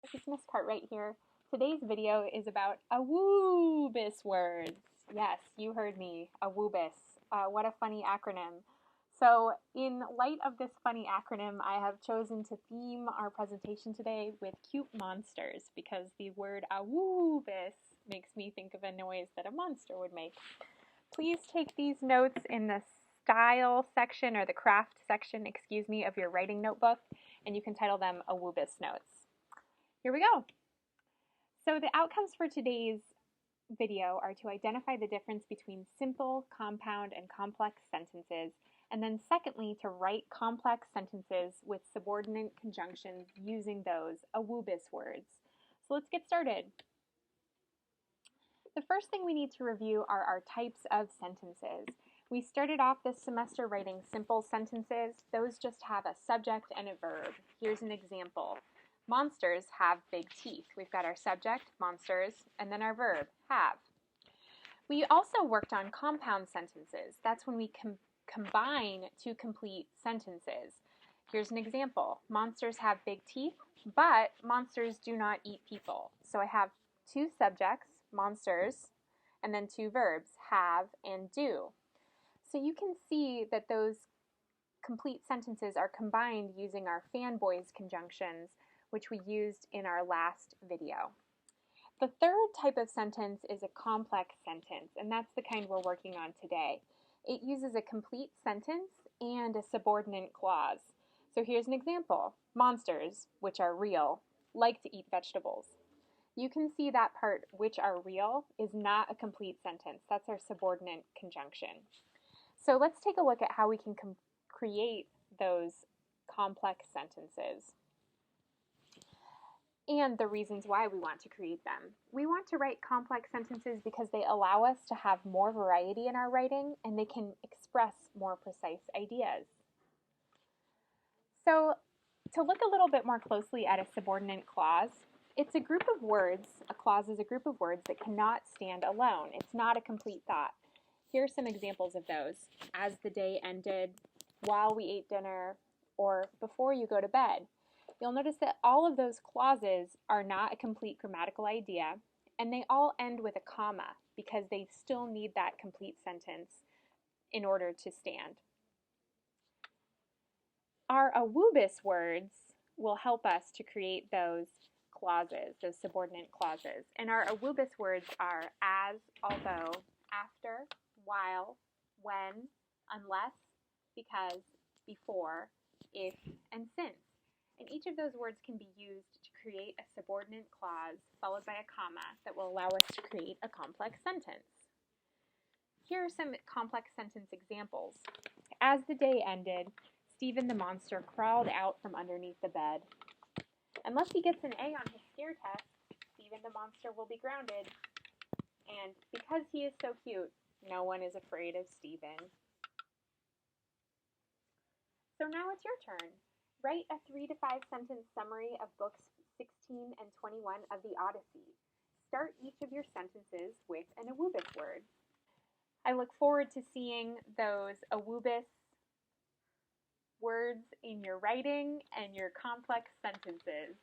Christmas part right here. Today's video is about AAAWWUBBIS words. Yes, you heard me, AAAWWUBBIS. What a funny acronym. So in light of this funny acronym, I have chosen to theme our presentation today with cute monsters because the word AAAWWUBBIS makes me think of a noise that a monster would make. Please take these notes in the style section or the craft section, of your writing notebook, and you can title them AAAWWUBBIS notes. Here we go. So the outcomes for today's video are to identify the difference between simple, compound, and complex sentences, and then secondly, to write complex sentences with subordinate conjunctions using those AAAWWUBBIS words. So let's get started. The first thing we need to review are our types of sentences. We started off this semester writing simple sentences. Those just have a subject and a verb. Here's an example. Monsters have big teeth. We've got our subject, monsters, and then our verb, have. We also worked on compound sentences. That's when we combine two complete sentences. Here's an example. Monsters have big teeth, but monsters do not eat people. So I have two subjects, monsters, and then two verbs, have and do. So you can see that those complete sentences are combined using our fanboys conjunctions, which we used in our last video. The third type of sentence is a complex sentence, and that's the kind we're working on today. It uses a complete sentence and a subordinate clause. So here's an example. Monsters, which are real, like to eat vegetables. You can see that part, which are real, is not a complete sentence. That's our subordinate conjunction. So let's take a look at how we can create those complex sentences and the reasons why we want to create them. We want to write complex sentences because they allow us to have more variety in our writing and they can express more precise ideas. So to look a little bit more closely at a subordinate clause, it's a group of words, a clause is a group of words that cannot stand alone. It's not a complete thought. Here are some examples of those. As the day ended, while we ate dinner, or before you go to bed. You'll notice that all of those clauses are not a complete grammatical idea, and they all end with a comma because they still need that complete sentence in order to stand. Our AAAWWUBBIS words will help us to create those clauses, those subordinate clauses. And our AAAWWUBBIS words are as, although, after, while, when, unless, because, before, if, and since. And each of those words can be used to create a subordinate clause followed by a comma that will allow us to create a complex sentence. Here are some complex sentence examples. As the day ended, Stephen the monster crawled out from underneath the bed. Unless he gets an A on his scare test, Stephen the monster will be grounded. And because he is so cute, no one is afraid of Stephen. So now it's your turn. Write a 3 to 5 sentence summary of books 16 and 21 of the Odyssey. Start each of your sentences with an AAAWWUBBIS word. I look forward to seeing those AAAWWUBBIS words in your writing and your complex sentences.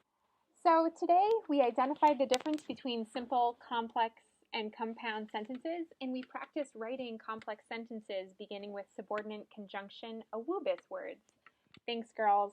So today we identified the difference between simple, complex, and compound sentences, and we practiced writing complex sentences beginning with subordinate conjunction AAAWWUBBIS words. Thanks, girls.